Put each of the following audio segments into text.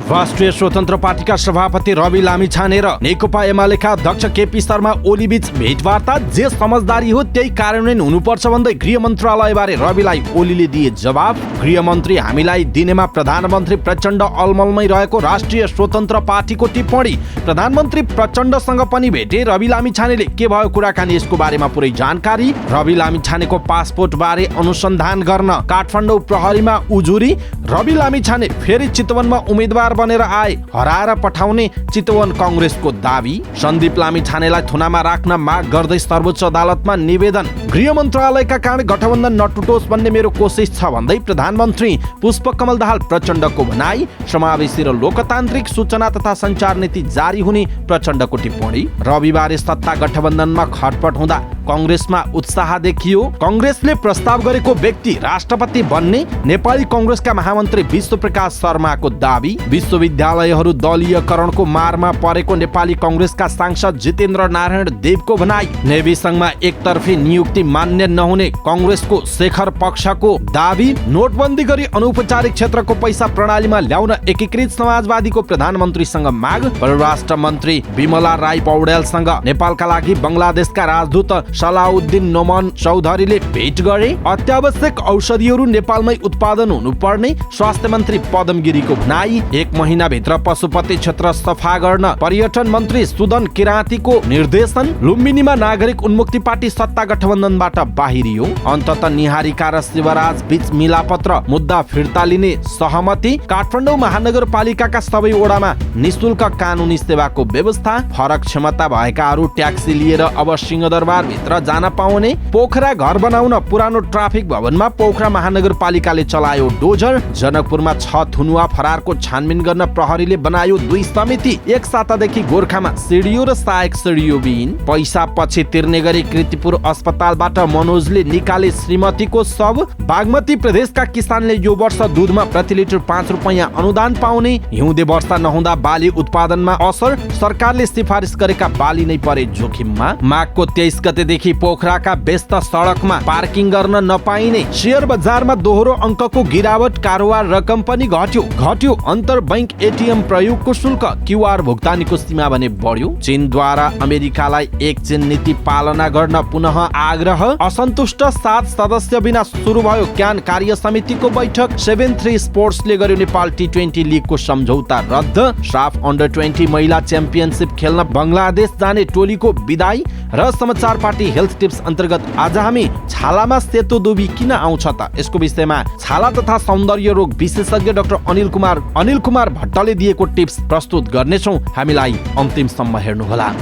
राष्ट्रिय स्वतन्त्र पार्टीका सभापति रवि लामिछाने र नेकपा एमालेका अध्यक्ष केपी शर्मा ओली बीच भेटवार्ता जे समझदारी हो त्यही कार्यान्वयन हुनुपर्छ भन्दै गृह मन्त्रालयबारे रविलाई ओलीले दिए जवाब। गृहमन्त्री हामीलाई दिनेमा प्रधानमन्त्री प्रचण्ड अलमलमै रहेको राष्ट्रिय स्वतन्त्र पार्टीको टिप्पणी। प्रधानमन्त्री प्रचण्डसँग पनि भेटे रवि लामिछानेले, के भयो कुराकानी यसको बारेमा पुरै जानकारी। रवि लामिछानेको पासपोर्ट बारे अनुसन्धान गर्न काठमाडौँ प्रहरीमा उजुरी। रवि लामिछाने फेरि चितवनमा उम्मेद्वार बनेर आए, हराएर पठाउने चितवन कांग्रेसको दावी। सन्दीप लामिछानेलाई थुनामा राख्न माग गर्दै सर्वोच्च अदालतमा निवेदन। गृह मन्त्रालयका कारण गठबन्धन नटुटोस् भन्ने मेरो कोसिस छ भन्दै प्रधानमन्त्री पुष्पकमल दाहाल प्रचण्डको भनाई। समावेशी र लोकतान्त्रिक सूचना तथा सञ्चार नीति जारी हुने प्रचण्डको टिप्पणी। रविबार सत्ता गठबन्धनमा खटपट हुँदा कांग्रेसमा उत्साह देखियो। कांग्रेसले प्रस्ताव गरेको व्यक्ति राष्ट्रपति बन्ने नेपाली कांग्रेसका महामन्त्री विश्वप्रकाश शर्माको दावी। विश्वविद्यालयहरू दलीयकरणको मारमा परेको नेपाली कांग्रेसका सांसद जितेन्द्र नारायण देवको भनाई। नेवी संघमा एकतर्फी नियुक्ति मान्य नहुने कांग्रेसको शेखर पक्षको दावी। नोटबन्दी गरी अनौपचारिक क्षेत्रको पैसा प्रणालीमा ल्याउन एकीकृत समाजवादीको प्रधानमन्त्रीसँग माग। परराष्ट्र मन्त्री विमला राई पौडेलसँग नेपालका लागि बंगलादेशका राजदूत सलाउद्दिन नोमान चौधरीले भेट गरे। अत्यावश्यक औषधिहरू नेपालमै उत्पादन हुनुपर्ने स्वास्थ्य मन्त्री पदम गिरीको भनाई। 1 महिनाभित्र पशुपति क्षेत्र सफा गर्न पर्यटन मन्त्री सुदन किराँतीको निर्देशन। लुम्बिनीमा नागरिक उन्मुक्ति पार्टी सत्ता गठबन्धनबाट बाहिरियो। अन्ततः निहारिका र शिवराज बीच मिलापत्र, मुद्दा फिर्ता लिने सहमति। काठमाडौँ महानगरपालिकाका सबै वडामा निशुल्क कानुनी सेवाको व्यवस्था। फरक क्षमता भएकाहरू ट्याक्सी लिएर अब सिंहदरबार भित्र जान पाउने। पोखरा घर बनाउन पुरानो ट्राफिक भवनमा पोखरा महानगरपालिकाले चलायो डोजर। जनकपुरमा 6 थुनुवा फरारको छानबिन गर्न प्रहरीले बनायो 2 समिति। एक सातादेखि गोर्खामा सिडियो र सहायक सिडियो बिन। पैसा पछि तिर्ने गरी कृतिपुर अस्पतालबाट मनोजले निकाले श्रीमतीको शव। बागमती प्रदेशका किसानले यो वर्ष दुधमा प्रति लिटर 5 रुपैयाँ अनुदान पाउने। हिउँदे वर्षा नहुँदा बाली उत्पादनमा असर, सरकारले सिफारिस गरेका बाली नै परे जोखिममा। माघको 23 गतेदेखि पोखराका व्यस्त सडकमा पार्किङ गर्न नपाइने। शेयर बजारमा दोहोरो अङ्कको गिरावट, कारोबार रकम पनि घट्यो। अन्तर बैंक एटीएम प्रयोगको शुल्क, क्यूआर भुक्तानीको सीमा भने बढ्यो। चीनद्वारा अमेरिकालाई एक चीन नीति पालना गर्न पुनः आग्रह। असन्तुष्ट 7 सदस्य बिना सुरु भयो क्यान कार्य समितिको बैठक। 7-3 स्पोर्ट्सले गर्यो नेपाल T20 लिगको सम्झौता रद्द। साफ अन्डर 20 महिला च्याम्पियनसिप खेल्न बंगलादेश जाने टोलीको विदाई। र समाचार पार्टी हेल्थ टिप्स अन्तर्गत आज हामी छालामा सेतो दुबी किन आउँछ त, यसको विषयमा छाला तथा सौन्दर्य रोग विशेषज्ञ डाक्टर अनिल कुमार भट्टले दिएको टिप्स प्रस्तुत गर्नेछौँ। हामीलाई अन्तिमसम्म हेर्नुहोला।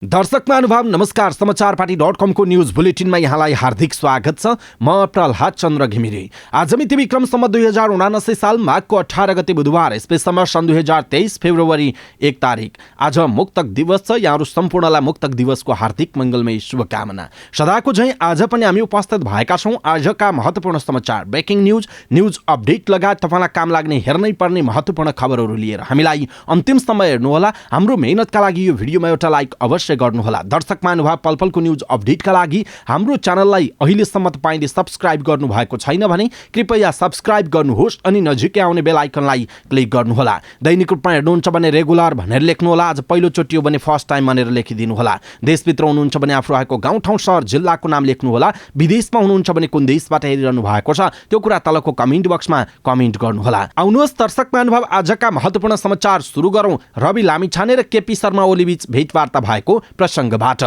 दर्शक महानुभाव नमस्कार। समाचार पार्टी.com को न्यूज बुलेटिनमा यहाँलाई हार्दिक स्वागत छ। म प्रहलाद चन्द्र घिमिरे। आज मिति विक्रम सम्वत 2079 साल माघको 18 गते बुधबार, स्पेसम्म सन् 2023 फेब्रुअरी 1 तारिक। आज मुक्तक दिवस छ। यहाँहरू सम्पूर्णलाई मुक्तक दिवसको हार्दिक मङ्गलमय शुभकामना। सदाको झैं आज पनि हामी उपस्थित भएका छौँ आजका महत्त्वपूर्ण समाचार, ब्रेकिङ न्युज अपडेट लगायत तपाईँलाई काम लाग्ने हेर्नै पर्ने महत्त्वपूर्ण खबरहरू लिएर। हामीलाई अन्तिमसम्म हेर्नुहोला। हाम्रो मेहनतका लागि यो भिडियोमा एउटा लाइक अवश्य गर्नुहोला। दर्शक महानुभाव पलपलको न्युज अपडेटका लागि हाम्रो च्यानललाई अहिलेसम्म तपाईले सब्स्क्राइब गर्नु भएको छैन भने कृपया सब्स्क्राइब गर्नुहोस् अनि नजिकै आउने बेल आइकनलाई क्लिक गर्नुहोला। दैनिक रूपमा हेर्नुहुन्छ भने रेगुलर भनेर लेख्नुहोला। आज पहिलो चोटि हो भने फर्स्ट टाइम भनेर लेखिदिनुहोला। देशभित्र हुनुहुन्छ भने आफू रहेको गाउँ ठाउँ शहर जिल्लाको नाम लेख्नुहोला। विदेशमा हुनुहुन्छ भने कुन देशबाट हेरिरहनु भएको छ त्यो कुरा तलको कमेन्ट बक्समा कमेन्ट गर्नुहोला। आउनुहोस् दर्शक महानुभाव आजका महत्त्वपूर्ण समाचार सुरु गरौँ। रवि लामिछाने र केपी शर्मा ओली बीच भेटवार्ता भएको प्रसङ्गबाट।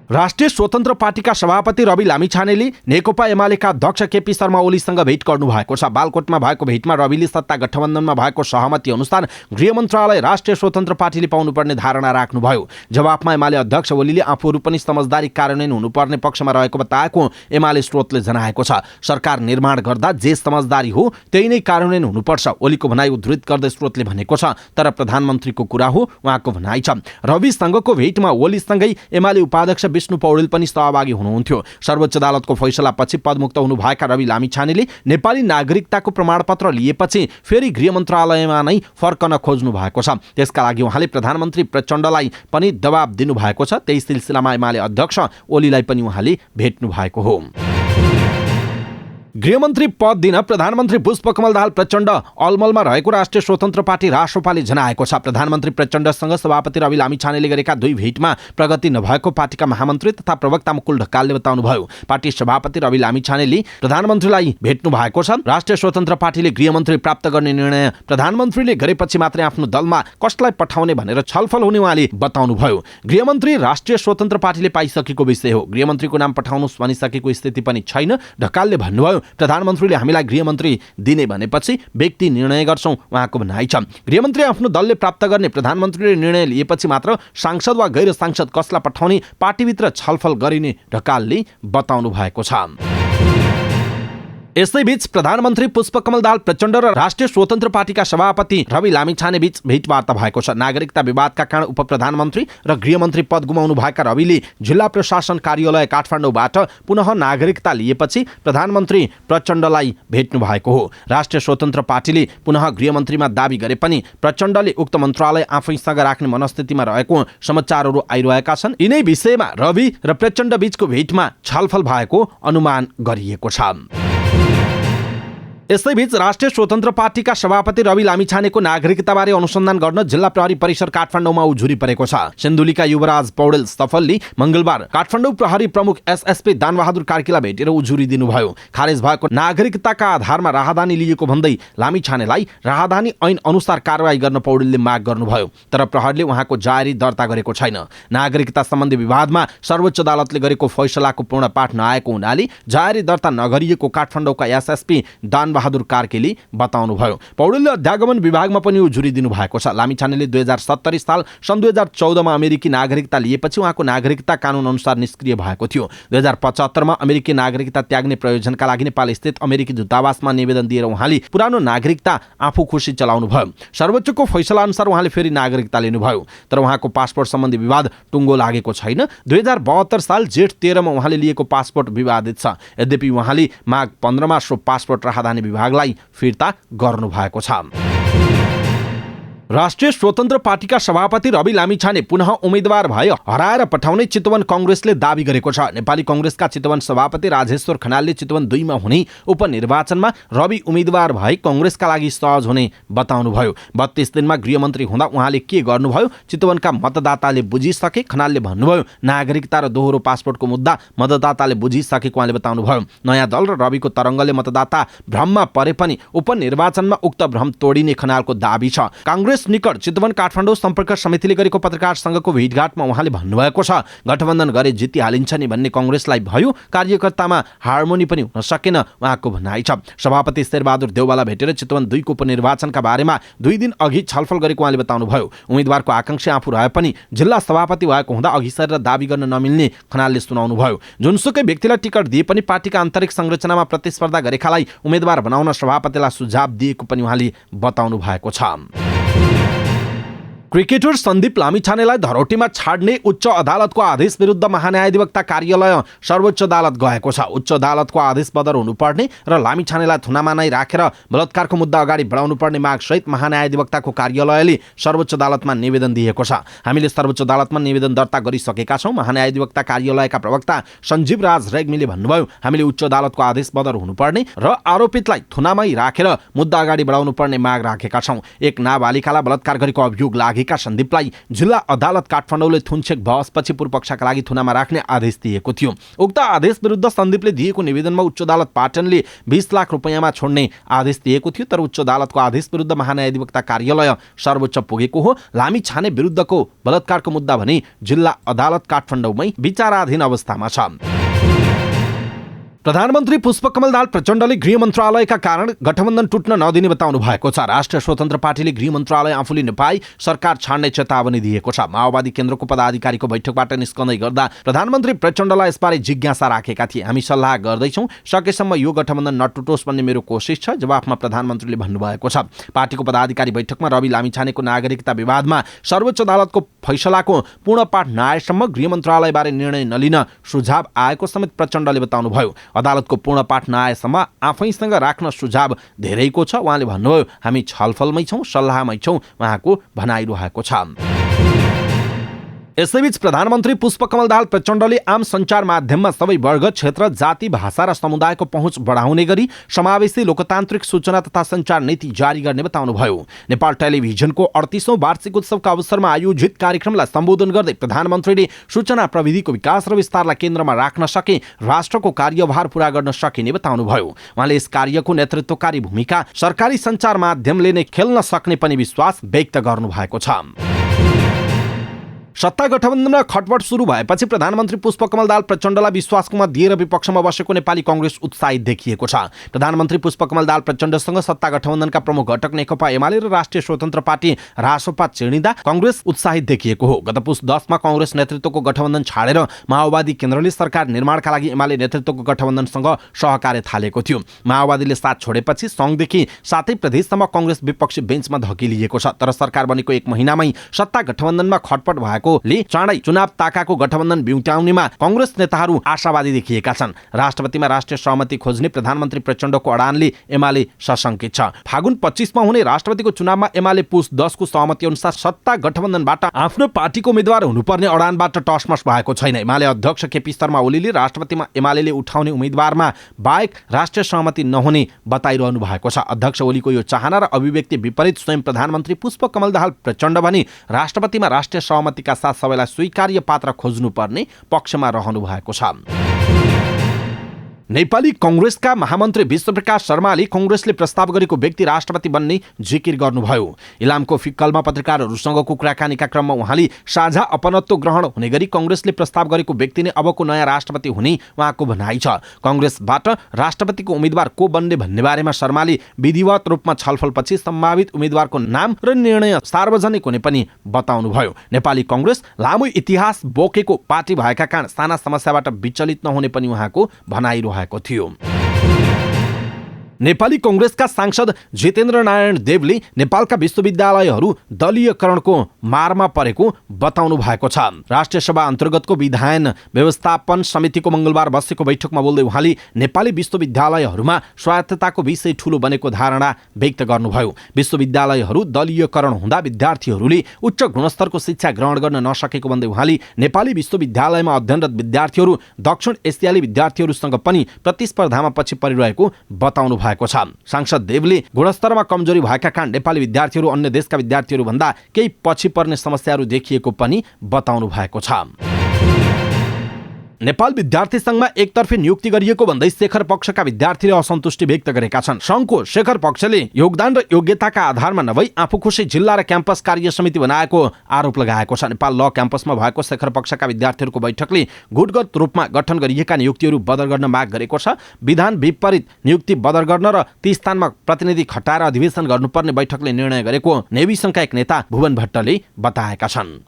राष्ट्रिय स्वतन्त्र पार्टीका सभापति रवि लामिछानेले नेकपा एमालेका अध्यक्ष केपी शर्मा ओलीसँग भेट गर्नु भएको छ। बालकोटमा भएको भेटमा रविले सत्ता गठबन्धनमा भएको सहमति अनुसार गृह मन्त्रालय राष्ट्रिय स्वतन्त्र पार्टीले पाउनुपर्ने धारणा राख्नुभयो। जवाफमा एमाले अध्यक्ष ओलीले आफूहरू पनि समझदारी कार्यान्वयन हुनुपर्ने पक्षमा रहेको बताएको एमाले स्रोतले जनाएको छ। सरकार निर्माण गर्दा जे समझदारी हो त्यही नै कार्यान्वयन हुनुपर्छ, ओलीको भनाई उद्धृत गर्दै स्रोतले भनेको छ। तर प्रधानमन्त्रीको कुरा हो, उहाँको भनाई छ। रविसँगको भेटमा ओलीसँगै एमाले उपाध्यक्ष विष्णु पौडेल पनि सहभागी हुनुहुन्थ्यो। सर्वोच्च अदालतको फैसलापछि पदमुक्त हुनुभएका रवि लामिछानेले नेपाली नागरिकताको प्रमाणपत्र लिएपछि फेरि गृह मन्त्रालयमा नै फर्कन खोज्नु भएको छ। त्यसका लागि उहाँले प्रधानमन्त्री प्रचण्डलाई पनि दबाब दिनुभएको छ। त्यही सिलसिलामा एमाले अध्यक्ष ओलीलाई पनि उहाँले भेट्नु भएको हो। गृहमन्त्री पद दिन प्रधानमन्त्री पुष्पकमल दाहाल प्रचण्ड अलमलमा रहेको राष्ट्रिय स्वतन्त्र पार्टी रासोपाले जनाएको छ। प्रधानमन्त्री प्रचण्डसँग सभापति रवि लामिछानेले गरेका 2 भेटमा प्रगति नभएको पार्टीका महामन्त्री तथा प्रवक्ता मुकुल ढकालले बताउनुभयो। पार्टी सभापति रवि लामिछानेले प्रधानमन्त्रीलाई भेट्नु भएको छ। राष्ट्रिय स्वतन्त्र पार्टीले गृहमन्त्री प्राप्त गर्ने निर्णय प्रधानमन्त्रीले गरेपछि मात्रै आफ्नो दलमा कसलाई पठाउने भनेर छलफल हुने उहाँले बताउनुभयो। गृहमन्त्री राष्ट्रिय स्वतन्त्र पार्टीले पाइसकेको विषय हो, गृहमन्त्रीको नाम पठाउनु भनिसकेको स्थिति पनि छैन। ढकालले भन्नुभयो, प्रधानमन्त्रीले हामीलाई गृहमन्त्री दिने भनेपछि व्यक्ति निर्णय गर्छौं, उहाँको भनाइ छ। गृहमन्त्री आफ्नो दलले प्राप्त गर्ने प्रधानमन्त्रीले निर्णय लिएपछि मात्र सांसद वा गैर सांसद कसलाई पठाउने पार्टीभित्र छलफल गरिने ढकालले बताउनु भएको छ। यसैबीच प्रधानमन्त्री पुष्पकमल दाहाल प्रचण्ड र राष्ट्रिय स्वतन्त्र पार्टीका सभापति रवि लामिछाने बीच भेटवार्ता भएको छ। नागरिकता विवादका कारण उपप्रधानमन्त्री र गृहमन्त्री पद गुमाउनु भएका रविले जिल्ला प्रशासन कार्यालय काठमाडौँबाट पुनः नागरिकता लिएपछि प्रधानमन्त्री प्रचण्डलाई भेट्नु भएको हो। राष्ट्रिय स्वतन्त्र पार्टीले पुनः गृहमन्त्रीमा दाबी गरे पनि प्रचण्डले उक्त मन्त्रालय आफैसँग राख्ने मनस्थितिमा रहेको समाचारहरू आइरहेका छन्। यिनै विषयमा रवि र प्रचण्ड बीचको भेटमा छलफल भएको अनुमान गरिएको छ। यसैबीच राष्ट्रिय स्वतन्त्र पार्टीका सभापति रवि लामिछानेको नागरिकताबारे अनुसन्धान गर्न जिल्ला प्रहरी परिसर काठमाडौँमा उजुरी परेको छ। सिन्धुलीका युवराज पौडेल सफलले मंगलबार काठमाडौँ प्रहरी प्रमुख एसएसपी दानबहादुर कार्कीलाई भेटेर उजुरी दिनुभयो। खारेज भएको नागरिकताका आधारमा राहदानी लिएको भन्दै लामिछानेलाई राहदानी ऐन अनुसार कारवाही गर्न पौडेलले माग गर्नुभयो, तर प्रहरीले उहाँको जारी दर्ता गरेको छैन। नागरिकता सम्बन्धी विवादमा सर्वोच्च अदालतले गरेको फैसलाको पूर्ण पाठ नआएको हुनाले जारी दर्ता नगरिएको काठमाडौँका एसएसपी दानबहादुर कार्कीले बताउनुभयो। पौडेलले अध्यागमन विभागमा पनि उजुरी दिनुभएको छ। लामिछानेले 2070 साल सन् 2014 मा अमेरिकी नागरिकता लिएपछि उहाँको नागरिकता कानून अनुसार निष्क्रिय भएको थियो। 2075 मा अमेरिकी नागरिकता त्याग्ने प्रयोजनका लागि नेपाल स्थित अमेरिकी दूतावासमा निवेदन दिएर उहाँले पुरानो नागरिकता आफू खुसी चलाउनु भयो। सर्वोच्चको फैसला अनुसार उहाँले फेरि नागरिकता लिनुभयो, तर उहाँको पासपोर्ट सम्बन्धी विवाद टुङ्गो लागेको छैन। 2072 साल जेठ 13 मा उहाँले लिएको पासपोर्ट विवादित छ। यद्यपि उहाँले माघ 15 मा सो पासपोर्ट राहदानी विभागलाई फिर्ता गर्नु भएको छ। राष्ट्रिय स्वतन्त्र पार्टीका सभापति रवि लामिछाने पुनः उम्मेद्वार भए हराएर पठाउने चितवन कांग्रेसले दाबी गरेको छ। नेपाली कांग्रेसका चितवन सभापति राजेश्वर खनालले चितवन 2 मा हुने उपनिर्वाचनमा रवि उम्मेद्वार भए कांग्रेसका लागि सहज हुने बताउनुभयो। 32 दिनमा गृहमन्त्री हुँदा उहाँले के गर्नुभयो चितवनका मतदाताले बुझिसके। खनालले भन्नुभयो, नागरिकता र दोहोरो पासपोर्टको मुद्दा मतदाताले बुझिसकेको उहाँले बताउनुभयो। नयाँ दल र रविको तरङ्गले मतदाता भ्रममा परे पनि उपनिर्वाचनमा उक्त भ्रम तोडिने खनालको दाबी छ। कांग्रेस निकट चितवन काठमाडौँ सम्पर्क समितिले गरेको पत्रकार संघको भेटघाटमा उहाँले भन्नुभएको छ, गठबन्धन गरे जितिहालिन्छ नि भन्ने कांग्रेसलाई भयो, कार्यकर्तामा हार्मोनी पनि हुन सकेन, उहाँको भनाइ छ। सभापति शेरबहादुर देउवाला भेटेर चितवन 2 को उपनिर्वाचनका बारेमा 2 दिन अघि छलफल गरेको उहाँले बताउनुभयो। उम्मेद्वारको आकांक्षा आफू रहे पनि जिल्ला सभापति भएको हुँदा अघि सरेर दाबी गर्न नमिल्ने खनालले सुनाउनुभयो। जुनसुकै व्यक्तिलाई टिकट दिए पनि पार्टीका आन्तरिक संरचनामा प्रतिस्पर्धा गरेकालाई उम्मेद्वार बनाउन सभापतिलाई सुझाव दिएको पनि उहाँले बताउनु भएको छ। क्रिकेटर सन्दीप लामिछानेलाई धरोटीमा छाड्ने उच्च अदालतको आदेश विरुद्ध महान्यायाधिवक्ता कार्यालय सर्वोच्च अदालत गएको छ। उच्च अदालतको आदेश बदर हुनुपर्ने र लामिछानेलाई थुनामा नै राखेर बलात्कारको मुद्दा अगाडि बढाउनु पर्ने मागसहित महान्यायाधिवक्ताको कार्यालयले सर्वोच्च अदालतमा निवेदन दिएको छ। हामीले सर्वोच्च अदालतमा निवेदन दर्ता गरिसकेका छौँ। महान्यायाधिवक्ता कार्यालयका प्रवक्ता सञ्जीव राज रेग्मीले भन्नुभयो, हामीले उच्च अदालतको आदेश बदर हुनुपर्ने र आरोपितलाई थुनामै राखेर मुद्दा अगाडि बढाउनु पर्ने माग राखेका छौँ। एक नाबालिकालाई बलात्कार गरेको अभियोग लागेका सन्दीपलाई जिल्ला अदालत काठमाडौँले थुनछेक बहसपछि पूर्वपक्षका लागि थुनामा राख्ने आदेश दिएको थियो। उक्त आदेश विरुद्ध सन्दीपले दिएको निवेदनमा उच्च अदालत पाटनले 20 लाख रुपैयाँमा छोड्ने आदेश दिएको थियो, तर उच्च अदालतको आदेश विरुद्ध महान्यायाधिवक्ता कार्यालय सर्वोच्च पुगेको हो। लामिछाने विरुद्धको बलात्कारको मुद्दा भने जिल्ला अदालत काठमाडौँमै विचाराधीन अवस्थामा छ। प्रधानमन्त्री पुष्पकमल दाहाल प्रचण्डले गृह मन्त्रालयका कारण गठबन्धन टुट्न नदिने बताउनु भएको छ। राष्ट्रिय स्वतन्त्र पार्टीले गृह मन्त्रालय आफूले नपाई सरकार छाड्ने चेतावनी दिएको छ। माओवादी केन्द्रको पदाधिकारीको बैठकबाट निस्कँदै गर्दा प्रधानमन्त्री प्रचण्डलाई यसबारे जिज्ञासा राखेका थिए। हामी सल्लाह गर्दैछौँ, सकेसम्म यो गठबन्धन नटुटोस् भन्ने मेरो कोसिस छ, जवाफमा प्रधानमन्त्रीले भन्नुभएको छ। पार्टीको पदाधिकारी बैठकमा रवि लामिछानेको नागरिकता विवादमा सर्वोच्च अदालतको फैसलाको पूर्ण पाठ नआएसम्म गृह मन्त्रालयबारे निर्णय नलिन सुझाव आएको समेत प्रचण्डले बताउनुभयो। अदालतको पूर्ण पाठ नआएसम्म आफैसँग राख्न सुझाव धेरैको छ। उहाँले भन्नुभयो, हामी छलफलमै छौँ, सल्लाहमै छौँ, उहाँको भनाइरहेको छ। यसैबीच प्रधानमन्त्री पुष्पकमल दाहाल प्रचण्डले आम सञ्चार माध्यममा सबै वर्ग, क्षेत्र, जाति, भाषा र समुदायको पहुँच बढाउने गरी समावेशी लोकतान्त्रिक सूचना तथा सञ्चार नीति जारी गर्ने बताउनुभयो। नेपाल टेलिभिजनको 38औं वार्षिक उत्सवका अवसरमा आयोजित कार्यक्रमलाई सम्बोधन गर्दै प्रधानमन्त्रीले सूचना प्रविधिको विकास र विस्तारलाई केन्द्रमा राख्न सके राष्ट्रको कार्यभार पूरा गर्न सकिने बताउनुभयो। उहाँले यस कार्यको नेतृत्वकारी भूमिका सरकारी सञ्चार माध्यमले नै खेल्न सक्ने पनि विश्वास व्यक्त गर्नुभएको छ। सत्ता गठबन्धनमा खटपट सुरु भएपछि प्रधानमन्त्री पुष्पकमल दाहाल प्रचण्डलाई विश्वासमा दिएर विपक्षमा बसेको नेपाली कांग्रेस उत्साहित देखिएको छ। प्रधानमन्त्री पुष्पकमल दाहाल प्रचण्डसँग सत्ता गठबन्धनका प्रमुख घटक नेकपा एमाले र राष्ट्रिय स्वतन्त्र पार्टी रासोपा चिर्निँदा कांग्रेस उत्साहित देखिएको हो। गत पुस 10 मा कांग्रेस नेतृत्वको गठबन्धन छाडेर माओवादी केन्द्रले सरकार निर्माणका लागि एमाले नेतृत्वको गठबन्धनसँग सहकार्य थालेको थियो। माओवादीले साथ छोडेपछि संघदेखि 7 प्रदेशसम्म कांग्रेस विपक्षी बेन्चमा धकिलिएको छ। तर सरकार बनेको 1 महिनामै सत्ता गठबन्धनमा खटपट भएको चाँडै चुनाव ताकाको गठबन्धन बिउत्याउनेमा कांग्रेस नेताहरू आशावादी देखिएका छन्। राष्ट्रपतिमा राष्ट्रिय सहमति खोज्ने प्रधानमन्त्री प्रचण्डको अडानले एमाले सशंकित छ। फागुन 25 मा हुने राष्ट्रपतिको चुनावमा एमाले पुस 10 को सहमति अनुसार सत्ता गठबन्धनबाट आफ्नो पार्टीको उम्मेद्वार हुनुपर्ने अडानबाट टसमस भएको छैन। एमाले अध्यक्ष केपी शर्मा ओलीले राष्ट्रपतिमा एमालेले उठाउने उम्मेद्वारमा बाहेक राष्ट्रिय सहमति नहुने बताइरहनु भएको छ। अध्यक्ष ओलीको यो चाहना र अभिव्यक्ति विपरीत स्वयं प्रधानमन्त्री पुष्पकमल दाहाल प्रचण्ड भने राष्ट्रपतिमा राष्ट्रिय सहमतिका साथ सबैलाई स्वीकार्य पात्र खोज्नुपर्ने पक्षमा रहनु भएको छ। नेपाली कांग्रेसका महामन्त्री विश्वप्रकाश शर्माले कांग्रेसले प्रस्ताव गरेको व्यक्ति राष्ट्रपति बन्ने जिकिर गर्नुभयो। इलामको फिक्कलमा पत्रकारहरूसँगको कुराकानीका क्रममा उहाँले साझा अपनत्व ग्रहण हुने गरी कांग्रेसले प्रस्ताव गरेको व्यक्ति नै अबको नयाँ राष्ट्रपति हुने उहाँको भनाइ छ। कांग्रेसबाट राष्ट्रपतिको उम्मेद्वार को बन्ने भन्ने बारेमा शर्माले विधिवत रूपमा छलफलपछि सम्भावित उम्मेद्वारको नाम र निर्णय सार्वजनिक हुने पनि बताउनुभयो। नेपाली कांग्रेस लामो इतिहास बोकेको पार्टी भएका कारण साना समस्याबाट विचलित नहुने पनि उहाँको भनाइ भएको थियो। नेपाली कांग्रेसका सांसद जितेन्द्र नारायण देवले नेपालका विश्वविद्यालयहरू दलीयकरणको मारमा परेको बताउनु भएको छ। राष्ट्रिय सभा अन्तर्गतको विधायन व्यवस्थापन समितिको मंगलबार बसेको बैठकमा बोल्दै उहाँले नेपाली विश्वविद्यालयहरूमा स्वायत्तताको विषय ठूलो बनेको धारणा व्यक्त गर्नुभयो। विश्वविद्यालयहरू दलीयकरण हुँदा विद्यार्थीहरूले उच्च गुणस्तरको शिक्षा ग्रहण गर्न नसकेको भन्दै उहाँले नेपाली विश्वविद्यालयमा अध्ययनरत विद्यार्थीहरू दक्षिण एसियाली विद्यार्थीहरूसँग पनि प्रतिस्पर्धामा पछि परिरहेको बताउनु भएको छ। सांसद देवले गुणस्तरमा कमजोरी भएका कारण नेपाली विद्यार्थीहरू अन्य देशका विद्यार्थीहरू भन्दा केही पछि पर्ने समस्याहरू देखिएको पनि बताउनु भएको छ। नेपाल विद्यार्थी संघमा एकतर्फी नियुक्ति गरिएको भन्दै शेखर पक्षका विद्यार्थीले असन्तुष्टि व्यक्त गरेका छन्। संघको शेखर पक्षले योगदान र योग्यताका आधारमा नभई आफूखुसी जिल्ला र क्याम्पस कार्य समिति बनाएको आरोप लगाएको छ। नेपाल ल क्याम्पसमा भएको शेखर पक्षका विद्यार्थीहरूको बैठकले गुटगत रूपमा गठन गरिएका नियुक्तिहरू बदल गर्न माग गरेको छ। विधान विपरीत नियुक्ति बदल गर्न र ती स्थानमा प्रतिनिधि खटाएर अधिवेशन गर्नुपर्ने बैठकले निर्णय गरेको नेवी संघका एक नेता भुवन भट्टले बताएका छन्।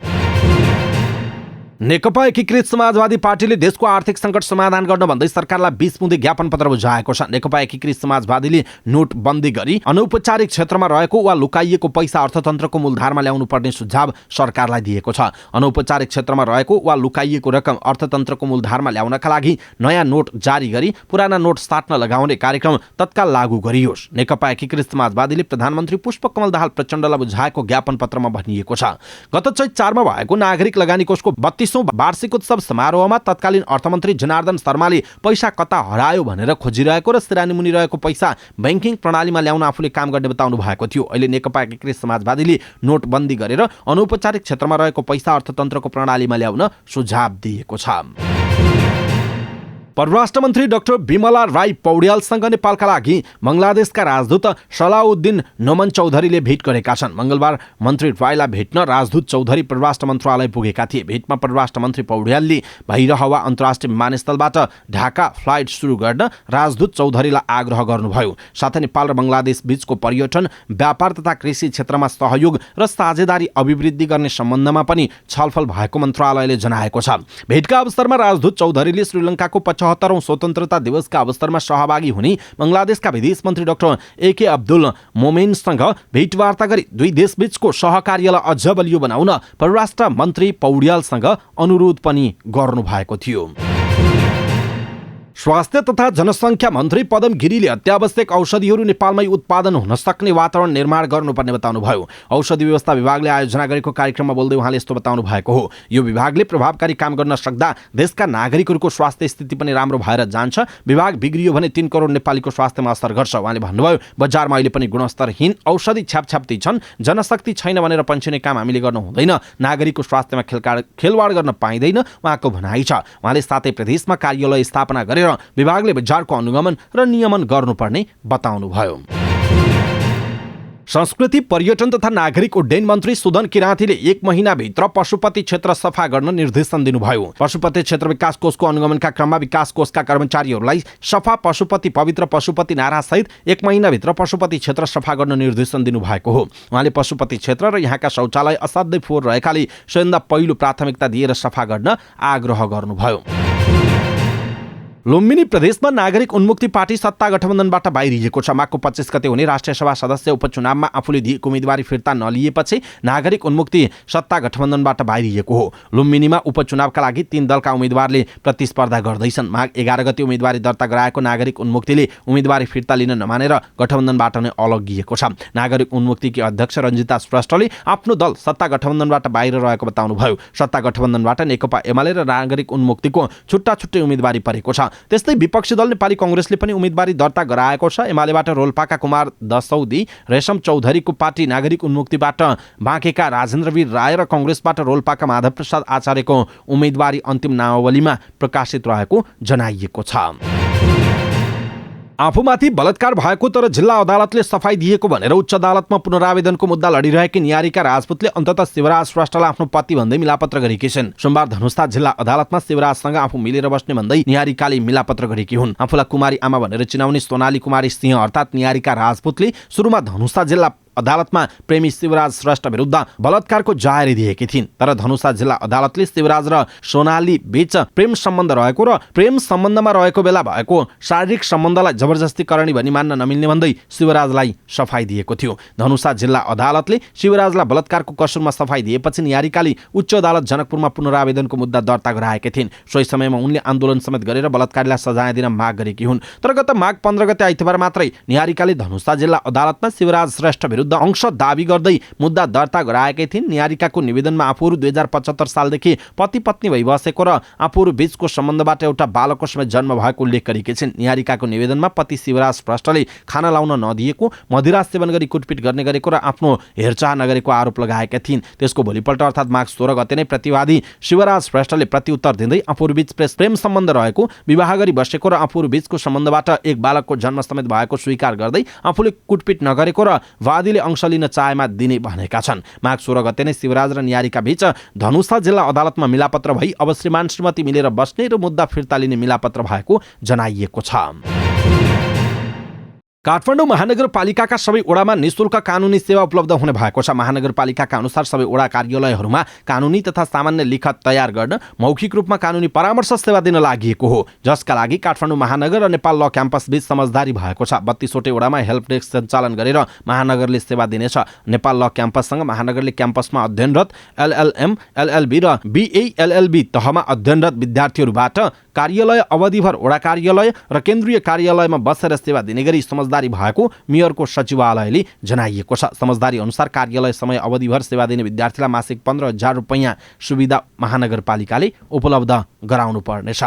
नेकपा एकीकृत समाजवादी पार्टीले देशको आर्थिक संकट समाधान गर्न भन्दै सरकारलाई 20 बुँदे ज्ञापन पत्र बुझाएको छ। नेकपा एकीकृत समाजवादीले नोटबन्दी गरी अनौपचारिक क्षेत्रमा रहेको वा लुकाइएको पैसा अर्थतन्त्रको मूलधारमा ल्याउनु पर्ने सुझाव सरकारलाई दिएको छ। अनौपचारिक क्षेत्रमा रहेको वा लुकाइएको रकम अर्थतन्त्रको मूलधारमा ल्याउनका लागि नयाँ नोट जारी गरी पुराना नोट साट्न लगाउने कार्यक्रम तत्काल लागू गरियोस्। नेकपा एकीकृत समाजवादीले प्रधानमन्त्री पुष्पकमल दाहाल प्रचण्डलाई बुझाएको ज्ञापन पत्रमा भनिएको छ। गत चैत 4 मा भएको नागरिक लगानी कोषको 32औं वार्षिक उत्सव समारोहमा तत्कालीन अर्थमन्त्री जनार्दन शर्माले पैसा कता हरायो भनेर खोजिरहेको र सिरानी मुनि रहेको पैसा बैंकिङ प्रणालीमा ल्याउन आफूले काम गर्ने बताउनु भएको थियो। अहिले नेकपा एकीकृत समाजवादीले नोटबन्दी गरेर अनौपचारिक क्षेत्रमा रहेको पैसा अर्थतन्त्रको प्रणालीमा ल्याउन सुझाव दिएको छ। परराष्ट्र मन्त्री डाक्टर बिमला राई पौड्यालसँग नेपालका लागि बंगलादेशका राजदूत सलाउद्दिन नोमन चौधरीले भेट गरेका छन्। मंगलबार मन्त्री राईलाई भेट्न राजदूत चौधरी परराष्ट्र मन्त्रालय पुगेका थिए। भेटमा परराष्ट्र मन्त्री पौड्यालले भैरहवा अन्तर्राष्ट्रिय विमानस्थलबाट ढाका फ्लाइट सुरु गर्न राजदूत चौधरीलाई आग्रह गर्नुभयो। साथै नेपाल र बंगलादेश बीचको पर्यटन, व्यापार तथा कृषि क्षेत्रमा सहयोग र साझेदारी अभिवृद्धि गर्ने सम्बन्धमा पनि छलफल भएको मन्त्रालयले जनाएको छ। भेटका अवसरमा राजदूत चौधरीले श्रीलङ्काको 75औं स्वतन्त्रता दिवसका अवसरमा सहभागी हुने बंगलादेशका विदेश मन्त्री डाक्टर AK अब्दुल मोमेनसँग भेटवार्ता गरी दुई देशबीचको सहकार्यलाई अझ बलियो बनाउन परराष्ट्र मन्त्री पौड्यालसँग अनुरोध पनि गर्नुभएको थियो। स्वास्थ्य तथा जनसङ्ख्या मन्त्री पदम गिरीले अत्यावश्यक औषधिहरू नेपालमै उत्पादन हुन सक्ने वातावरण निर्माण गर्नुपर्ने बताउनुभयो। औषधि व्यवस्था विभागले आयोजना गरेको कार्यक्रममा बोल्दै उहाँले यस्तो बताउनु भएको हो। यो विभागले प्रभावकारी काम गर्न सक्दा देशका नागरिकहरूको स्वास्थ्य स्थिति पनि राम्रो भएर जान्छ। विभाग बिग्रियो भने 3 करोड नेपालीको स्वास्थ्यमा असर गर्छ। उहाँले भन्नुभयो, बजारमा अहिले पनि गुणस्तरहीन औषधि छ्यापछ्याप्ती छन्। जनशक्ति छैन भनेर पन्छिने काम हामीले गर्नु हुँदैन। नागरिकको स्वास्थ्यमा खेलवाड गर्न पाइँदैन उहाँको भनाइ छ। उहाँले सातै प्रदेशमा कार्यालय स्थापना गरेर विभागले बजारको अनुगमन र नियमन गर्नुपर्ने बताउनुभयो। संस्कृति पर्यटन तथा नागरिक उड्डयन मन्त्री सुदन किराँतीले 1 महिनाभित्र पशुपति क्षेत्र सफा गर्न निर्देशन दिनुभयो। पशुपति क्षेत्र विकास कोषको अनुगमनका क्रममा विकास कोषका कर्मचारीहरूलाई सफा पशुपति पवित्र पशुपति नारासहित 1 महिनाभित्र पशुपति क्षेत्र सफा गर्न निर्देशन दिनुभएको हो। उहाँले पशुपति क्षेत्र र यहाँका शौचालय असाध्यै फोहोर रहेकाले सबैभन्दा पहिलो प्राथमिकता दिएर सफा गर्न आग्रह गर्नुभयो। लुम्बिनी प्रदेशमा नागरिक उन्मुक्ति पार्टी सत्ता गठबन्धनबाट बाहिरिएको छ। माघको 25 गते हुने राष्ट्रिय सभा सदस्य उपचुनावमा आफूले दिएको उम्मेदवारी फिर्ता नलिएपछि नागरिक उन्मुक्ति सत्ता गठबन्धनबाट बाहिरिएको हो। लुम्बिनीमा उपचुनावका लागि 3 दलका उम्मेदवारले प्रतिस्पर्धा गर्दैछन्। माघ 11 गते उम्मेदवारी दर्ता गराएको नागरिक उन्मुक्तिले उम्मेदवारी फिर्ता लिन नमानेर गठबन्धनबाट नै अलगिएको छ। नागरिक उन्मुक्तिकी अध्यक्ष रञ्जिता श्रेष्ठले आफ्नो दल सत्ता गठबन्धनबाट बाहिर रहेको बताउनुभयो। सत्ता गठबन्धनबाट नेकपा एमाले र नागरिक उन्मुक्तिको छुट्टा छुट्टै उम्मेदवारी परेको छ। त्यस्तै विपक्षी दल नेपाली कांग्रेसले पनि उम्मेदवारी दर्ता गराएको छ। एमालेबाट रोल्पाका कुमार दसौदी, रेशम चौधरीको पार्टी नागरिक उन्मुक्तिबाट बाँकेका राजेन्द्रवीर राय र कांग्रेसबाट रोल्पाका माधव प्रसाद आचार्यको उम्मेदवारी अन्तिम नामावलीमा प्रकाशित रहेको जनाइएको छ। आफूमाथि बलात्कार भएको तर जिल्ला अदालतले सफाई दिएको भनेर उच्च अदालतमा पुनरावेदनको मुद्दा लडिरहेकी निहारिका राजपूतले अन्ततः शिवराज श्रेष्ठलाई आफ्नो पति भन्दै मिलापत्र गरेकी छिन्। सोमबार धनुषा जिल्ला अदालतमा शिवराजसँग आफू मिलेर बस्ने भन्दै निहारिकाले मिलापत्र गरेकी हुन्। आफूलाई कुमारी आमा भनेर चिनाउने सोनाली कुमारी सिंह अर्थात् निहारिका राजपूतले सुरुमा धनुषा जिल्ला अदालतमा प्रेमी शिवराज श्रेष्ठ विरुद्ध बलात्कारको जाहेरी दिएकी थिइन्। तर धनुषा जिल्ला अदालतले शिवराज र सोनाली बीच प्रेम सम्बन्ध रहेको र प्रेम सम्बन्धमा रहेको बेला भएको शारीरिक सम्बन्धलाई जबरजस्ती करणी भनी मान्न नमिल्ने भन्दै शिवराजलाई सफाई दिएको थियो। धनुषा जिल्ला अदालतले शिवराजलाई बलात्कारको कसुरमा सफाई दिएपछि निहारिकाले उच्च अदालत जनकपुरमा पुनरावेदनको मुद्दा दर्ता गराएकी थिइन्। सोही समयमा उनले आन्दोलन समेत गरेर बलात्कारीलाई सजाय दिन माग गरेकी हुन्। तर गत माघ 15 गते आइतबार मात्रै निहारिकाले धनुषा जिल्ला अदालतमा शिवराज श्रेष्ठ विरुद्ध अंश दाबी गर्दै मुद्दा दर्ता गराएकै थिइन्। निहारिकाको निवेदनमा आफूहरू 2075 सालदेखि पति पत्नी भई बसेको र आफूहरू बीचको सम्बन्धबाट एउटा बालकको समेत जन्म भएको उल्लेख गरेकी छिन्। निहारिकाको निवेदनमा पति शिवराज श्रेष्ठले खाना लाउन नदिएको, मदिरा सेवन गरी कुटपिट गर्ने गरेको र आफ्नो हेरचाह नगरेको आरोप लगाएका थिइन्। त्यसको भोलिपल्ट अर्थात् माघ 16 गते नै प्रतिवादी शिवराज श्रेष्ठले प्रत्युत्तर दिँदै आफूहरू बीच प्रेम सम्बन्ध रहेको, विवाह गरी बसेको र आफूहरू बीचको सम्बन्धबाट एक बालकको जन्म समेत भएको स्वीकार गर्दै आफूले कुटपिट नगरेको र वादीले अंश लिन चाहेमा दिने भनेका छन्। माघ 16 गते नै शिवराज र निहारिका बीच धनुषा जिल्ला अदालतमा मिलापत्र भई अब श्रीमान श्रीमती मिलेर बस्ने र मुद्दा फिर्ता लिने मिलापत्र भएको जनाइएको छ। काठमाडौँ महानगरपालिकाका सबै वडामा निःशुल्क कानुनी सेवा उपलब्ध हुने भएको छ। महानगरपालिकाका अनुसार सबै वडा कार्यालयहरूमा कानुनी तथा सामान्य लिखत तयार गर्न मौखिक रूपमा कानुनी परामर्श सेवा दिन लागि हो, जसका लागि काठमाडौँ महानगर र नेपाल ल क्याम्पस बीच समझदारी भएको छ। 32 वटै वडामा हेल्प डेस्क सञ्चालन गरेर महानगरले सेवा दिनेछ। नेपाल ल क्याम्पससँग महानगरले क्याम्पसमा अध्ययनरत LLM, LLB र BA LLB तहमा अध्ययनरत विद्यार्थीहरूबाट कार्यालय अवधिभर वडा कार्यालय र केन्द्रीय कार्यालयमा बसेर सेवा दिने गरी समझदारी भएको मेयरको सचिवालयले जनाइएको छ। समझदारी अनुसार कार्यालय समय अवधिभर सेवा दिने विद्यार्थीलाई मासिक 15,000 रुपैयाँ सुविधा महानगरपालिकाले उपलब्ध गराउनु पर्नेछ।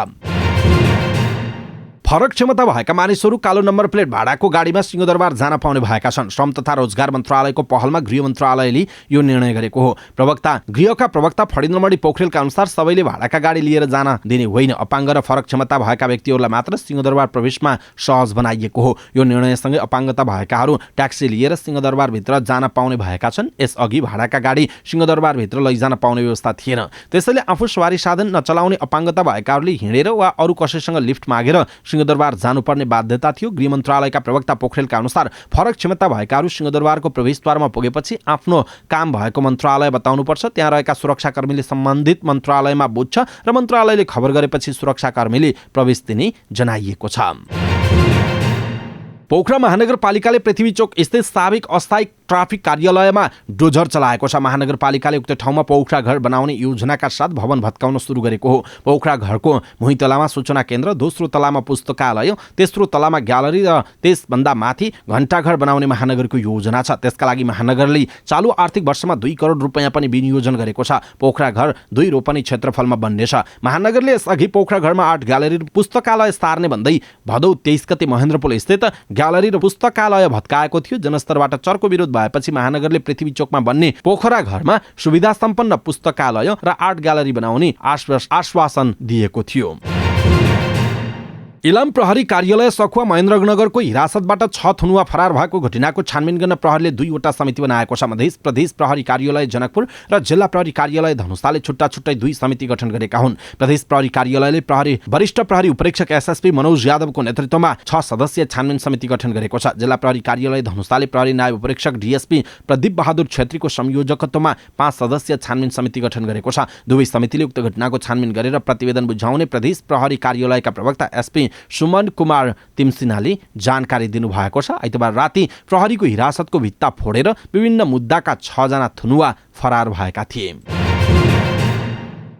फरक क्षमता भएका मानिसहरू कालो नम्बर प्लेट भाडाको गाडीमा सिंहदरबार जान पाउने भएका छन्। श्रम तथा रोजगार मन्त्रालयको पहलमा गृह मन्त्रालयले यो निर्णय गरेको हो। गृहका प्रवक्ता फणिन्द्रमणि पोखरेलका अनुसार सबैले भाडाका गाडी लिएर जान दिने होइन। अपाङ्ग र फरक क्षमता भएका व्यक्तिहरूलाई मात्र सिंहदरबार प्रवेशमा सहज बनाइएको हो। यो निर्णयसँगै अपाङ्गता भएकाहरू ट्याक्सी लिएर सिंहदरबारभित्र जान पाउने भएका छन्। यसअघि भाडाका गाडी सिंहदरबारभित्र लैजान पाउने व्यवस्था थिएन। त्यसैले आफू सवारी साधन नचलाउने अपाङ्गता भएकाहरूले हिँडेर वा अरू कसैसँग लिफ्ट मागेर सिंहदरबार जानुपर्ने बाध्यता थियो। गृह मन्त्रालयका प्रवक्ता पोखरेलका अनुसार फरक क्षमता भएकाहरू सिंहदरबारको प्रवेशद्वारमा पुगेपछि आफ्नो काम भएको मन्त्रालय बताउनुपर्छ। त्यहाँ रहेका सुरक्षाकर्मीले सम्बन्धित मन्त्रालयमा बुझ्छ र मन्त्रालयले खबर गरेपछि सुरक्षाकर्मीले प्रवेश दिने जनाइएको छ। पोखरा महानगरपालिकाले पृथ्वीचोक स्थित साबिक अस्थायी ट्राफिक कार्यालयमा डोजर चलाएको छ। महानगरपालिकाले उक्त ठाउँमा पोखरा घर बनाउने योजनाका साथ भवन भत्काउन सुरु गरेको हो। पोखरा घरको भुइँ तलामा सूचना केन्द्र, दोस्रो तलामा पुस्तकालय, तेस्रो तलामा ग्यालरी र त्यसभन्दा माथि घण्टाघर बनाउने महानगरको योजना छ। त्यसका लागि महानगरले चालु आर्थिक वर्षमा 2 करोड रुपैयाँ पनि विनियोजन गरेको छ। पोखरा घर 2 रोपनी क्षेत्रफलमा बन्नेछ। महानगरले यसअघि पोखरा घरमा 8 ग्यालरी र पुस्तकालय स्थार्ने भन्दै भदौ 23 गते महेन्द्रपुल स्थित ग्यालरी र पुस्तकालय भत्काएको थियो। जनस्तरबाट चर्को विरोध भएपछि महानगरले पृथ्वीचोकमा बन्ने पोखरा घरमा सुविधा सम्पन्न पुस्तकालय र 8 ग्यालरी बनाउने आश्वासन दिएको थियो। इलाम प्रहरी कार्यालय सखुवा महेन्द्रनगरको हिरासतबाट 6 थुनुवा फरार भएको घटनाको छानबिन गर्न प्रहरीले 2वटा समिति बनाएको छ। मध्य प्रदेश प्रहरी कार्यालय जनकपुर र जिल्ला प्रहरी कार्यालय धनुषाले छुट्टा छुट्टै 2 समिति गठन गरेका हुन्। प्रदेश प्रहरी कार्यालयले वरिष्ठ प्रहरी उपरीक्षक एसएसपी मनोज यादवको नेतृत्वमा 6 सदस्यीय छानबिन समिति गठन गरेको छ। जिल्ला प्रहरी कार्यालय धनुषाले प्रहरी नायब उपरीक्षक डीएसपी प्रदीप बहादुर छेत्रीको संयोजकत्वमा 5 सदस्यीय छानबिन समिति गठन गरेको छ। दुवै समितिले उक्त घटनाको छानबिन गरेर प्रतिवेदन बुझाउने प्रदेश प्रहरी कार्यालयका प्रवक्ता एसपी सुमन कुमार तिमसिनाले जानकारी दिनुभएको छ। आइतबार राति प्रहरीको हिरासतको भित्ता फोडेर विभिन्न मुद्दाका 6 जना थुनुवा फरार भएका थिए।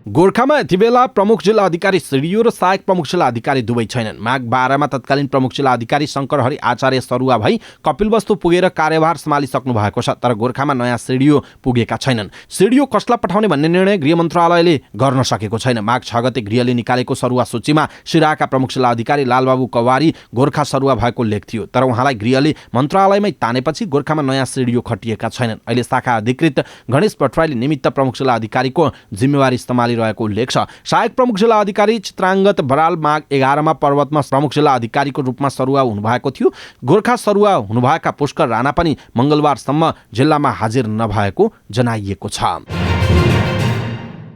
गोर्खामा यति बेला प्रमुख जिल्ला अधिकारी सिडिओ र सहायक प्रमुख जिल्ला अधिकारी दुवै छैनन्। माघ 12 मा तत्कालीन प्रमुख जिल्ला अधिकारी शङ्करहरि आचार्य सरुवा भई कपिलवस्तु पुगेर कार्यभार सम्हालिसक्नु भएको छ। तर गोर्खामा नयाँ सिडिओ पुगेका छैनन्। सिडिओ कसलाई पठाउने भन्ने निर्णय गृह मन्त्रालयले गर्न सकेको छैन। माघ 6 गते गृहले निकालेको सरुवा सूचीमा सिराहाका प्रमुख जिल्ला अधिकारी लालबाबु कवारी गोर्खा सरुवा भएको लेख थियो। तर उहाँलाई गृहले मन्त्रालयमै तानेपछि गोर्खामा नयाँ सिडिओ खटिएका छैनन्। अहिले शाखा अधिकृत गणेश भट्टराईले निमित्त प्रमुख जिल्ला अधिकारीको जिम्मेवारी रहेको उल्लेख छ। सहायक प्रमुख जिल्ला अधिकारी चित्राङ्गत बराल माघ 11 मा पर्वतमा प्रमुख जिल्ला अधिकारीको रूपमा सरुवा हुनुभएको थियो। गोर्खा सरुवा हुनुभएका पुष्कर राणा पनि मंगलबारसम्म जिल्लामा हाजिर नभएको जनाइएको छ।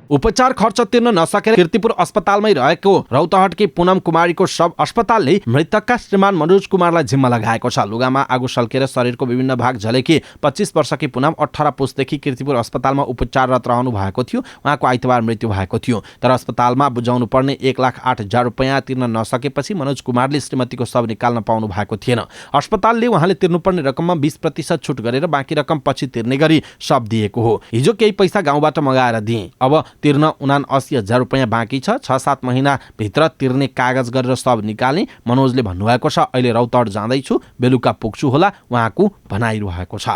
उपचार खर्च तिर्न नसकेर कीर्तिपुर अस्पतालमै रहेको रौतहटकी पुनम कुमारीको शव अस्पतालले मृतकका श्रीमान मनोज कुमारलाई जिम्मा लगाएको छ। लुगामा आगो सल्केर शरीरको विभिन्न भाग झलेकी 25 वर्षकी पुनम 18 पुसदेखि कीर्तिपुर अस्पतालमा उपचाररत रहनु भएको थियो। उहाँको आइतबार मृत्यु भएको थियो। तर अस्पतालमा बुझाउनु पर्ने 1,08,000 रुपैयाँ तिर्न नसकेपछि मनोज कुमारले श्रीमतीको शव निकाल्न पाउनु भएको थिएन। अस्पतालले उहाँले तिर्नुपर्ने रकममा 20% छुट गरेर बाँकी रकम पछि तिर्ने गरी शव दिएको हो। हिजो केही पैसा गाउँबाट मगाएर दिए। अब तिर्न 79,000 रुपैयाँ बाँकी छ। 6-7 महिना भित्र तिर्ने कागज गरेर सब निकाल्ने मनोजले भन्नुभएको छ। अहिले रौतहट जाँदैछु, बेलुका पुग्छु होला उहाँको भनाइरहेको छ।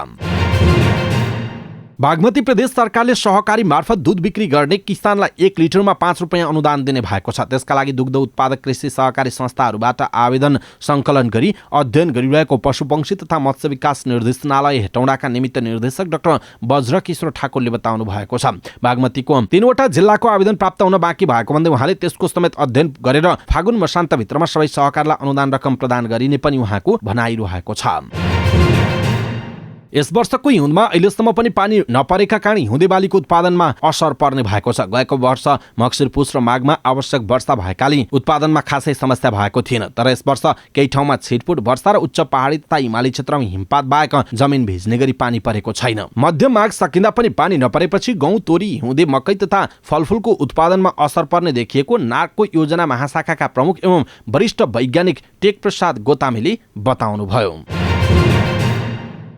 बागमती प्रदेश सरकारले सहकारी मार्फत दूध बिक्री गर्ने किसानलाई 1 लिटरमा 5 रुपैयाँ अनुदान दिने भएको छ। त्यसका लागि दुग्ध उत्पादक कृषि सहकारी संस्थाहरूबाट आवेदन सङ्कलन गरी अध्ययन गरिरहेको पशुपक्षी तथा मत्स्य विकास निर्देशनालय हेटौडाका निमित्त निर्देशक डाक्टर वज्रकिशोर ठाकुरले बताउनु भएको छ। बागमतीको 3वटा जिल्लाको आवेदन प्राप्त हुन बाँकी भएको भन्दै उहाँले त्यसको समेत अध्ययन गरेर फागुन मसान्तभित्रमा सबै सहकारीलाई अनुदान रकम प्रदान गरिने पनि उहाँको भनाइरहेको छ। यस वर्षको हिउँदमा अहिलेसम्म पनि पानी नपरेका कारण हिउँदे बालीको उत्पादनमा असर पर्ने भएको छ। गएको वर्ष मक्सिर पुस र माघमा आवश्यक वर्षा भएकाले उत्पादनमा खासै समस्या भएको थिएन। तर यस वर्ष केही ठाउँमा छिटपुट वर्षा र उच्च पहाडी तथा हिमाली क्षेत्रमा हिमपात बाहेक जमिन भिज्ने गरी पानी परेको छैन। मध्य माघ सकिँदा पनि पानी नपरेपछि गहुँ, तोरी, हिउँदे, मकै तथा फलफुलको उत्पादनमा असर पर्ने देखिएको नार्कको योजना महाशाखाका प्रमुख एवं वरिष्ठ वैज्ञानिक टेक प्रसाद गोतामेले बताउनुभयो।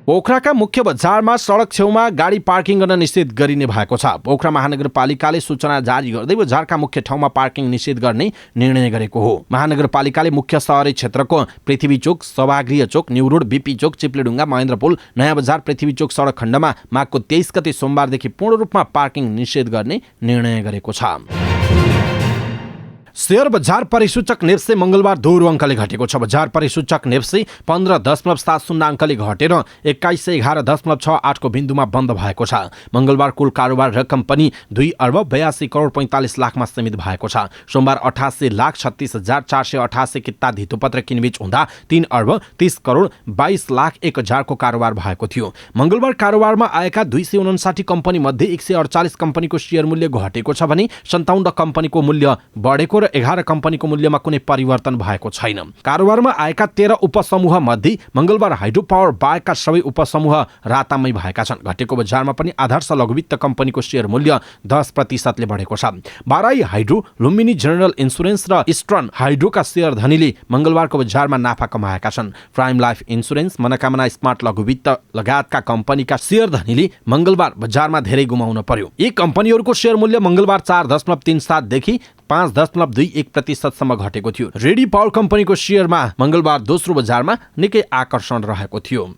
पोखराका मुख्य बजारमा सडक छेउमा गाडी पार्किङ गर्न निषेध गरिने भएको छ। पोखरा महानगरपालिकाले सूचना जारी गर्दै बजारका मुख्य ठाउँमा पार्किङ निषेध गर्ने निर्णय गरेको हो। महानगरपालिकाले मुख्य शहरी क्षेत्रको पृथ्वीचोक, सभागृह चोक, न्यू रोड, बीपी चोक, चिप्लेढुङ्गा, महेन्द्रपुल, नयाँ बजार, पृथ्वीचोक सडक खण्डमा माघको 23 गते सोमबारदेखि पूर्ण रूपमा पार्किङ निषेध गर्ने निर्णय गरेको छ। शेयर बजार परिसूचक नेप्से मंगलबार दोहोरो अङ्कले घटेको छ। बजार परिसूचक नेप्से 15.70 अङ्कले घटेर 2111.68 को बिन्दुमा बन्द भएको छ। मंगलबार कुल कारोबार रकम पनि 2,82 करोड 45 लाखमा सीमित भएको छ। सोमबार 88,36,488 किता धितोपत्र किनबेच हुँदा 3,30 करोड 22 लाख 1 हजार को कारोबार भएको थियो। मंगलबार कारोबारमा आएका 259 कम्पनी मध्ये 148 कम्पनीको शेयर मूल्य घटेको छ भने 57 कम्पनीको मूल्य बढेको र 11 कम्पनीको मूल्यमा कुनै परिवर्तन भएको छैन। कारोबारमा आएका 13 उपसमूह मध्ये मंगलबार हाइड्रो पावर बाहेकका सबै उपसमूह रातामै भएका छन्। घटेको बजारमा पनि आदर्श लघुवित्त कम्पनीको शेयर मूल्य 10% बढेको छ। बाराई हाइड्रो, लुम्बिनी जेनरल इन्स्योरेन्स र इस्टर्न हाइड्रोका शेयर धनीले मंगलबारको बजारमा नाफा कमाएका छन्। प्राइम लाइफ इन्स्योरेन्स, मनोकामना स्मार्ट लघुवित्त लगायतका कम्पनीका शेयर धनीले मंगलबार बजारमा धेरै गुमाउन पर्यो। यी कम्पनीहरूको शेयर मूल्य मंगलबार 4.37 देखि 5.21% सम्म घटेको थियो। रेडी पावर कम्पनीको शेयरमा मंगलबार दोस्रो बजारमा निकै आकर्षण रहेको थियो।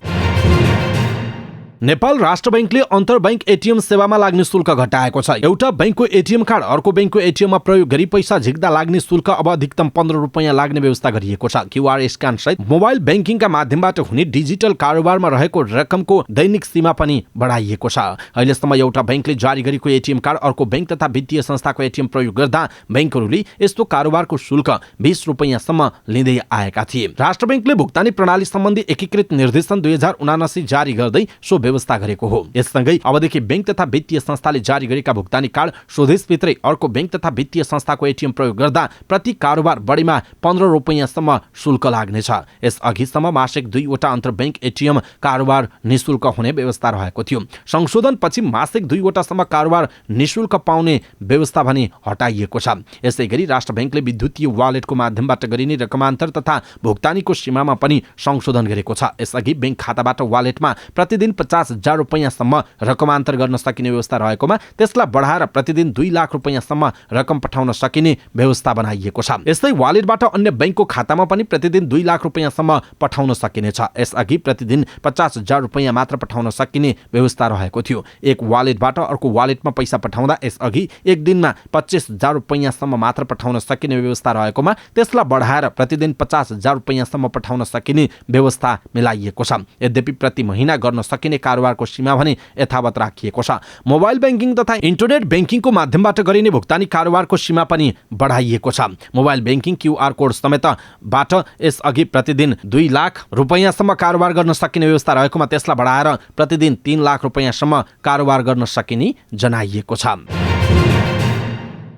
नेपाल राष्ट्र बैंकले अन्तरबैंक एटीएम सेवामा लाग्ने शुल्क घटाएको छ। एउटा बैंकको एटीएम कार्ड अर्को बैंकको एटीएममा प्रयोग गरी पैसा झिक्दा लाग्ने शुल्क अब अधिकतम 15 रुपैयाँ लाग्ने व्यवस्था गरिएको छ। क्यूआर स्क्यान सहित मोबाइल बैंकिङका माध्यमबाट हुने डिजिटल कारोबारमा रहेको रकमको दैनिक सीमा पनि बढाइएको छ। अहिलेसम्म एउटा बैंकले जारी गरेको एटीएम कार्ड अर्को बैंक तथा वित्तीय संस्थाको एटीएम प्रयोग गर्दा बैंकहरूले यस्तो कारोबारको शुल्क 20 रुपैयाँसम्म लिँदै आएका थिए। राष्ट्र बैंकले भुक्तानी प्रणाली सम्बन्धी एकीकृत निर्देशन 2079 जारी गर्दै सो व्यवस्था गरेको हो। यससँगै अबदेखि बैंक तथा वित्तीय संस्थाले जारी गरेका भुक्तानी कार्ड स्वदेशभित्रै अर्को बैंक तथा वित्तीय संस्थाको एटीएम प्रयोग गर्दा प्रति कारोबार बढीमा 15 रुपैयाँसम्म शुल्क लाग्नेछ। यस अघिसम्म मासिक 2 वटा अन्तरबैंक एटीएम कारोबार निशुल्क हुने व्यवस्था रहेको थियो। संशोधनपछि मासिक 2 वटासम्म कारोबार निशुल्क पाउने व्यवस्था भने हटाइएको छ। यसैगरी राष्ट्र बैंकले विद्युतीय वालेटको माध्यमबाट गरिने रकमान्तर तथा भुक्तानीको सीमामा पनि संशोधन गरेको छ। यसअघि बैंक खाताबाट वालेटमा प्रतिदिन 50,000 रुपैयाँसम्म रकमान्तर गर्न सकिने व्यवस्था रहेकोमा त्यसलाई बढाएर प्रतिदिन 2 लाख रुपैयाँसम्म रकम पठाउन सकिने व्यवस्था बनाइएको छ। यस्तै वालेटबाट अन्य बैंकको खातामा पनि प्रतिदिन 2 लाख रुपैयाँसम्म पठाउन सकिनेछ। यसअघि प्रतिदिन 50,000 रुपैयाँ मात्र पठाउन सकिने व्यवस्था रहेको थियो। एक वालेटबाट अर्को वालेटमा पैसा पठाउँदा यसअघि एक दिनमा 25,000 रुपैयाँसम्म मात्र पठाउन सकिने व्यवस्था रहेकोमा त्यसलाई बढाएर प्रतिदिन 50,000 रुपैयाँसम्म पठाउन सकिने व्यवस्था मिलाइएको छ। यद्यपि प्रति महिना गर्न सकिने कारोबारको सीमा भने यथावत राखिएको छ। मोबाइल बैंकिङ तथा इन्टरनेट बैंकिङको माध्यमबाट गरिने भुक्तानी कारोबारको सीमा पनि बढाइएको छ। मोबाइल बैंकिङ क्यूआर कोड समेतबाट यसअघि प्रतिदिन 2 लाख रुपैयाँसम्म कारोबार गर्न सकिने व्यवस्था रहेकोमा त्यसलाई बढाएर प्रतिदिन 3 लाख रुपैयाँसम्म कारोबार गर्न सकिने जनाइएको छ।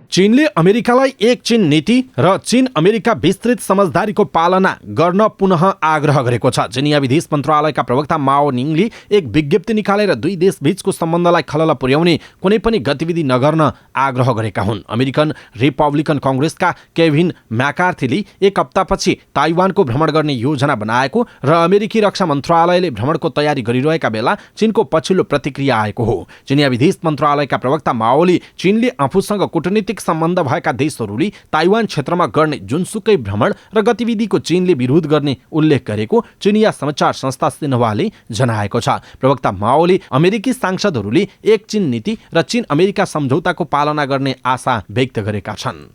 चीनले अमेरिकालाई एक चीन नीति र चीन अमेरिका विस्तृत समझदारीको पालना गर्न पुनः आग्रह गरेको छ। चिनिया विदेश मन्त्रालयका प्रवक्ता माओ निङले एक विज्ञप्ति निकालेर दुई देश बीचको सम्बन्धलाई खलल पुर्याउने कुनै पनि गतिविधि नगर्न आग्रह गरेका हुन्। अमेरिकन रिपब्लिकन कांग्रेसका केभिन म्याकार्थीले एक हप्तापछि ताइवानको भ्रमण गर्ने योजना बनाएको र अमेरिकी रक्षा मन्त्रालयले भ्रमणको तयारी गरिरहेका बेला चीनको पछिल्लो प्रतिक्रिया आएको हो। चिनिया विदेश मन्त्रालयका प्रवक्ता माओले चीनले आफूसँग कूटनीतिक सम्बन्ध भएका देशहरूले ताइवान क्षेत्रमा गर्ने जुनसुकै भ्रमण र गतिविधिको चीनले विरोध गर्ने उल्लेख गरेको चिनिया समाचार संस्था सिन्हुवाले जनाएको छ। प्रवक्ता माओले अमेरिकी सांसदहरूले एक चीन नीति र चीन अमेरिका सम्झौताको पालना गर्ने आशा व्यक्त गरेका छन्।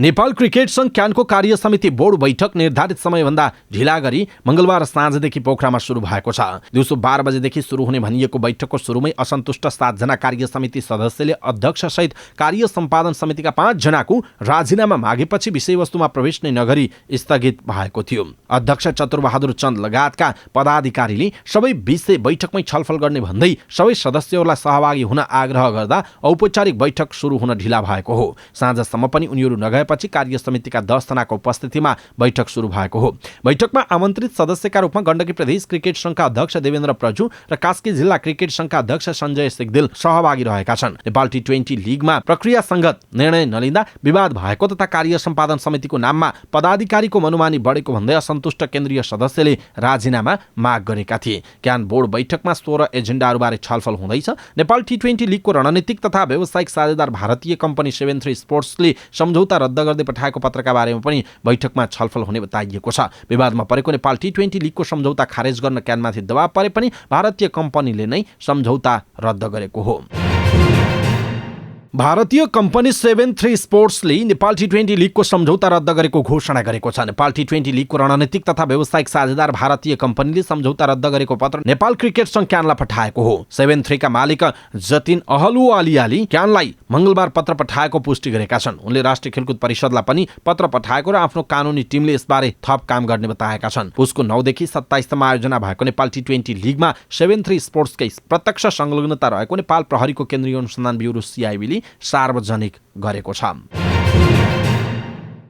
नेपाल क्रिकेट संघ क्यानको कार्य समिति बोर्ड बैठक निर्धारित समयभन्दा ढिला गरी मंगलबार साँझदेखि पोखरामा सुरु भएको छ। दिउँसो 12 बजेदेखि सुरु हुने भनिएको बैठकको सुरुमै असन्तुष्ट 7 जना कार्य समिति सदस्यले अध्यक्ष सहित कार्य सम्पादन समितिका 5 जनाको राजीनामा मागेपछि विषयवस्तुमा प्रवेश नै नगरी स्थगित भएको थियो। अध्यक्ष चतुरबहादुर चन्द लगायतका पदाधिकारीले सबै विषय बैठकमै छलफल गर्ने भन्दै सबै सदस्यहरूलाई सहभागी हुन आग्रह गर्दा औपचारिक बैठक सुरु हुन ढिला भएको हो। साँझसम्म पनि उनीहरू नगए पछि कार्य समितिका 10 जनाको उपस्थितिमा बैठक सुरु भएको हो। बैठकमा आमन्त्रित सदस्यका रूपमा गण्डकी प्रदेश क्रिकेट संघका अध्यक्ष देवेन्द्र प्रजु र कास्की जिल्ला क्रिकेट संघका अध्यक्ष सञ्जय सिगदेल सहभागी रहेका छन्। नेपाल टी20 लिगमा प्रक्रियासंगत निर्णय नलिँदा विवाद भएको तथा कार्य सम्पादन समितिको नाममा पदाधिकारीको मनोमानी बढेको भन्दै असन्तुष्ट केन्द्रीय सदस्यले राजीनामा माग गरेका थिए। क्यान बोर्ड बैठकमा 16 एजेन्डाहरूबारे छलफल हुँदैछ। नेपाल टी20 लिगको रणनीतिक तथा व्यावसायिक साझेदार भारतीय कम्पनी 73 स्पोर्ट्सले सम्झौता रद्द गर्दै पठाएको पत्रका बारेमा पनि बैठकमा छलफल हुने बताइएको छ। विवादमा परेको नेपाल टी20 लिगको सम्झौता खारेज गर्न क्यानमाथि दबाव परे पनि भारतीय कम्पनीले नै सम्झौता रद्द गरेको हो। भारतीय कम्पनी 73 स्पोर्ट्सले नेपाल टी20 लिगको सम्झौता रद्द गरेको घोषणा गरेको छ। नेपाल टी20 लिगको रणनीतिक तथा व्यावसायिक साझेदार भारतीय कम्पनीले सम्झौता रद्द गरेको पत्र नेपाल क्रिकेट संघ क्यानलाई पठाएको हो। 73 का मालिक जतिन अहलुवालियाले क्यानलाई मंगलबार पत्र पठाएको पुष्टि गरेका छन्। उनले राष्ट्रिय खेलकुद परिषदलाई पनि पत्र पठाएको र आफ्नो कानुनी टिमले यसबारे थप काम गर्ने बताएका छन्। पुसको 9 देखि 27 सम्म आयोजना भएको नेपाल टी20 लिगमा 73 स्पोर्ट्सकै प्रत्यक्ष संलग्नता रहेको नेपाल प्रहरीको केन्द्रीय अनुसन्धान ब्युरो CIB ले सार्वजनिक गरेको छ।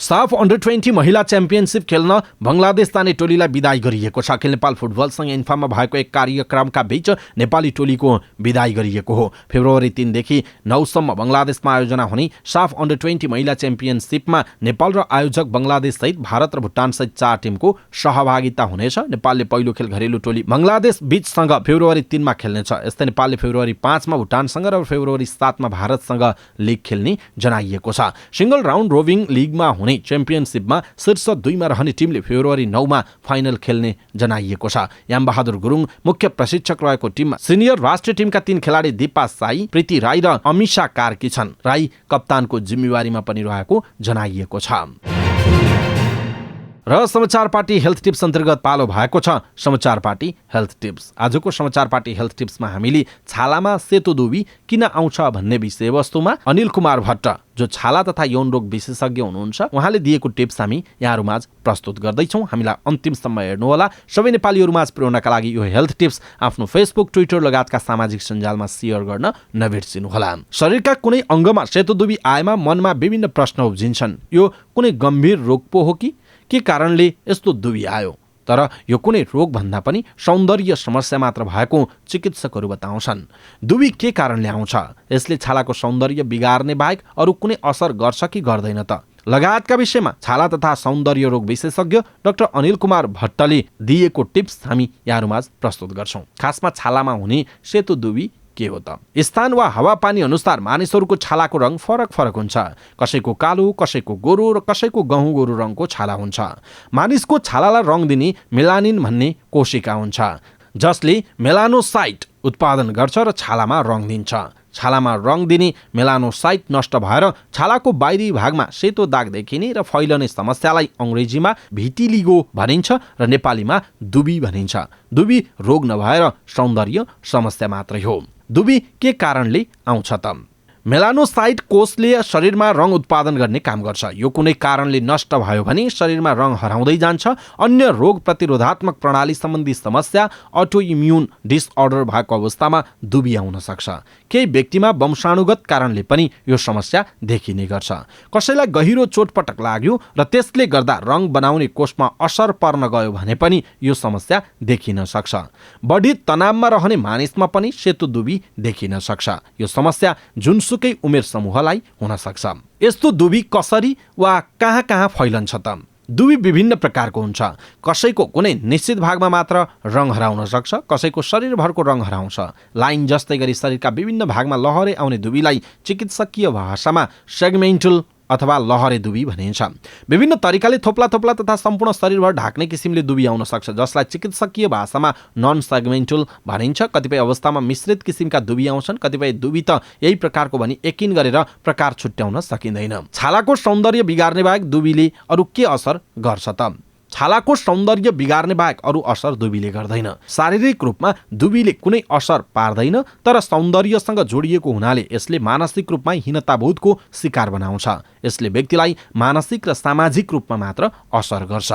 साफ अन्डर-20 महिला च्याम्पियनसिप खेल्न बङ्गलादेश जाने टोलीलाई बिदाई गरिएको छ। अखिल नेपाल फुटबलसँग इन्फामा भएको एक कार्यक्रमका बीच नेपाली टोलीको बिदाई गरिएको हो। फेब्रुअरी 3 देखि 9 सम्म बङ्गलादेशमा आयोजना हुने साफ अन्डर-20 महिला च्याम्पियनसिपमा नेपाल र आयोजक बङ्गलादेश सहित भारत र भुटान सहित 4 टिमको सहभागिता हुनेछ। नेपालले पहिलो खेल घरेलु टोली बङ्गलादेश बीचसँग फेब्रुअरी 3 मा खेल्नेछ। यस्तै नेपालले फेब्रुअरी 5 मा भुटानसँग र फेब्रुअरी 7 मा भारतसँग लिग खेल्ने जनाइएको छ। सिंगल राउन्ड रोभिङ लिगमा हुने च्याम्पियनसिपमा शीर्ष 2 मा रहने टिमले फेब्रुअरी 9 मा फाइनल खेल्ने जनाइएको छ। याम बहादुर गुरुङ मुख्य प्रशिक्षक रहेको टिममा सिनियर राष्ट्रिय टिमका 3 खेलाडी दीपा साई, प्रीति राई र अमिषा कार्की छन्। राई कप्तानको जिम्मेवारीमा पनि रहेको जनाइएको छ। र समाचार पार्टी हेल्थ टिप्स अन्तर्गत पालो भएको छ समाचार पार्टी हेल्थ टिप्स। आजको समाचार पार्टी हेल्थ टिप्समा हामीले छालामा सेतो दुबी किन आउँछ भन्ने विषयवस्तुमा अनिल कुमार भट्ट जो छाला तथा यौन रोग विशेषज्ञ हुनुहुन्छ उहाँले दिएको टिप्स हामी यहाँहरुमाझ प्रस्तुत गर्दैछौँ। हामीलाई अन्तिमसम्म हेर्नुहोला। सबै नेपालीहरुमाझ पुर्याउनका लागि यो हेल्थ टिप्स आफ्नो फेसबुक, ट्विटर लगायतका सामाजिक सञ्जालमा शेयर गर्न नबिर्सिनुहोला। शरीरका कुनै अङ्गमा सेतो दुबी आएमा मनमा विभिन्न प्रश्न उब्जिन्छन्। यो कुनै गम्भीर रोग पो हो कि के कारणले यस्तो दुबी आयो? तर यो कुनै रोग भन्दा पनि सौन्दर्य समस्या मात्र भएको चिकित्सकहरू बताउँछन्। दुबी के कारणले आउँछ? यसले छालाको सौन्दर्य बिगार्ने बाहेक अरू कुनै असर गर्छ कि गर्दैन त? लगायतका विषयमा छाला तथा सौन्दर्य रोग विशेषज्ञ डाक्टर अनिल कुमार भट्टले दिएको टिप्स हामी यहाँहरुमाझ प्रस्तुत गर्छौं। खासमा छालामा हुने सेतो दुबी के हो त? स्थान वा हावापानी अनुसार मानिसहरूको छालाको रङ फरक फरक हुन्छ। कसैको कालो, कसैको गोरो र कसैको गहुँ गोरो रङको छाला हुन्छ। मानिसको छालालाई रङ दिने मेलानिन भन्ने कोशिका हुन्छ जसले मेलानोसाइट उत्पादन गर्छ र छालामा रङ दिन्छ। छालामा रङ दिने मेलानोसाइट नष्ट भएर छालाको बाहिरी भागमा सेतो दाग देखिने र फैलने समस्यालाई अङ्ग्रेजीमा भिटिलिगो भनिन्छ र नेपालीमा दुबी भनिन्छ। दुबी रोग नभएर सौन्दर्य समस्या मात्रै हो। दुबी के कारणले आउँछ त? मेलानोसाइट कोषले शरीरमा रङ उत्पादन गर्ने काम गर्छ। यो कुनै कारणले नष्ट भयो भने शरीरमा रङ हराउँदै जान्छ। अन्य रोग प्रतिरोधात्मक प्रणाली सम्बन्धी समस्या, अटो इम्युन डिसअर्डर भएको अवस्थामा दुबी आउन सक्छ। केही व्यक्तिमा वंशाणुगत कारणले पनि यो समस्या देखिने गर्छ। कसैलाई गहिरो चोटपटक लाग्यो र त्यसले गर्दा रङ बनाउने कोषमा असर पर्न गयो भने पनि यो समस्या देखिन सक्छ। बढी तनावमा रहने मानिसमा पनि सेतो दुबी देखिन सक्छ। यो समस्या जुनसुकै उमेर समूहलाई हुन सक्छ। यस्तो दुबी कसरी वा कहाँ कहाँ फैलन्छ त? दुबी विभिन्न प्रकारको हुन्छ। कसैको कुनै निश्चित भागमा मात्र रङ हराउन सक्छ, कसैको शरीरभरको रङ हराउँछ। लाइन जस्तै गरी शरीरका विभिन्न भागमा लहरे आउने दुबीलाई चिकित्सकीय भाषामा सेगमेन्टल अथवा लहरे दुबी भनिन्छ। विभिन्न तरिकाले थोप्ला थोप्ला तथा सम्पूर्ण शरीरभर ढाक्ने किसिमले दुबी आउन सक्छ जसलाई चिकित्सकीय भाषामा नन सेगमेन्टल भनिन्छ। कतिपय अवस्थामा मिश्रित किसिमका दुबी आउँछन्। कतिपय दुबी त यही प्रकारको भनी यकिन गरेर प्रकार छुट्याउन सकिँदैन। छालाको सौन्दर्य बिगार्ने बाहेक दुबीले अरू के असर गर्छ त? छालाको सौन्दर्य बिगार्ने बाहेक अरू असर दुबीले गर्दैन। शारीरिक रूपमा दुबीले कुनै असर पार्दैन, तर सौन्दर्यसँग जोडिएको हुनाले यसले मानसिक रूपमा हीनताबोधको शिकार बनाउँछ। यसले व्यक्तिलाई मानसिक र सामाजिक रूपमा मात्र असर गर्छ।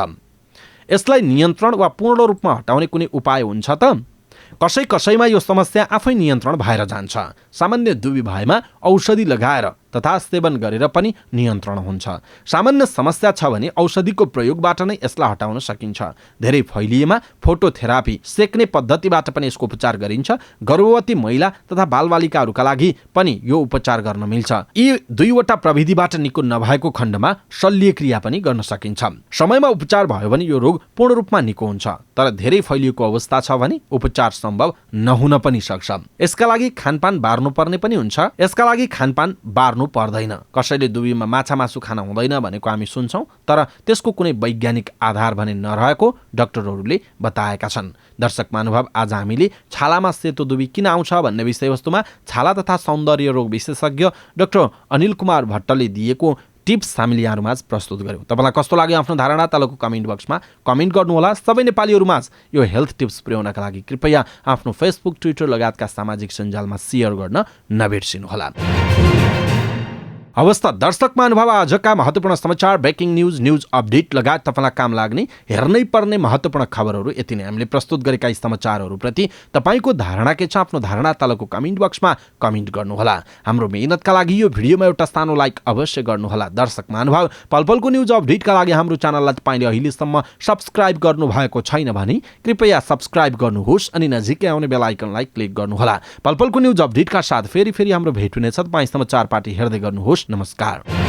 यसलाई नियन्त्रण वा पूर्ण रूपमा हटाउने कुनै उपाय हुन्छ त? कसैमा यो समस्या आफै नियन्त्रण भएर जान्छ। सामान्य दुबी भएमा औषधि लगाएर तथा सेवन गरेर पनि नियन्त्रण हुन्छ। सामान्य समस्या छ भने औषधिको प्रयोगबाट नै यसलाई हटाउन सकिन्छ। धेरै फैलिएमा फोटोथेरापी सेक्ने पद्धतिबाट पनि यसको उपचार गरिन्छ। गर्भवती महिला तथा बालबालिकाहरूका लागि पनि यो उपचार गर्न मिल्छ। यी दुईवटा प्रविधिबाट निको नभएको खण्डमा शल्यक्रिया पनि गर्न सकिन्छ। समयमा उपचार भयो भने यो रोग पूर्ण रूपमा निको हुन्छ, तर धेरै फैलिएको अवस्था छ भने उपचार सम्भव नहुन पनि सक्छ। यसका लागि खानपान बार्नुपर्ने पनि हुन्छ। यसका लागि खानपान बार्नु पर्दैन। कसैले दुबीमा माछा मासु खान हुँदैन भनेको हामी सुन्छौं, तर त्यसको कुनै वैज्ञानिक आधार भने नरहेको डाक्टरहरूले बताएका छन्। दर्शक महानुभाव, आज हामीले छालामा सेतो दुबी किन आउँछ भन्ने विषयवस्तुमा छाला तथा सौन्दर्य रोग विशेषज्ञ डाक्टर अनिल कुमार भट्टले दिएको टिप्स हामीले यहाँहरुमाझ प्रस्तुत गर्यौं। तपाईलाई कस्तो लाग्यो आफ्नो धारणा तलको कमेन्ट बक्समा कमेन्ट गर्नुहोला। सबै नेपालीहरुमाझ यो हेल्थ टिप्स पुर्याउनका लागि कृपया आफ्नो फेसबुक, ट्विटर लगायतका सामाजिक सञ्जालमा शेयर गर्न नबिर्सिनुहोला। हवस् त दर्शक महानुभाव, आजका महत्त्वपूर्ण समाचार, ब्रेकिङ न्युज, न्युज अपडेट लगायत तपाईँलाई काम लाग्ने हेर्नै पर्ने महत्त्वपूर्ण खबरहरू यति नै हामीले प्रस्तुत गरेका समाचारहरूप्रति तपाईँको धारणा के छ? आफ्नो धारणा तलको कमेन्ट बक्समा कमेन्ट गर्नुहोला। हाम्रो मेहनतका लागि यो भिडियोमा एउटा सानो लाइक अवश्य गर्नुहोला। दर्शक महानुभाव, पलपलको न्युज अपडेटका लागि हाम्रो च्यानललाई तपाईँले अहिलेसम्म सब्स्क्राइब गर्नुभएको छैन भने कृपया सब्स्क्राइब गर्नुहोस् अनि नजिकै आउने बेल आइकनलाई क्लिक गर्नुहोला। पलपलको न्युज अपडेटका साथ फेरि हाम्रो भेट हुनेछ। तपाईँ समाचार पार्टी हेर्दै गर्नुहोस्। नमस्कार।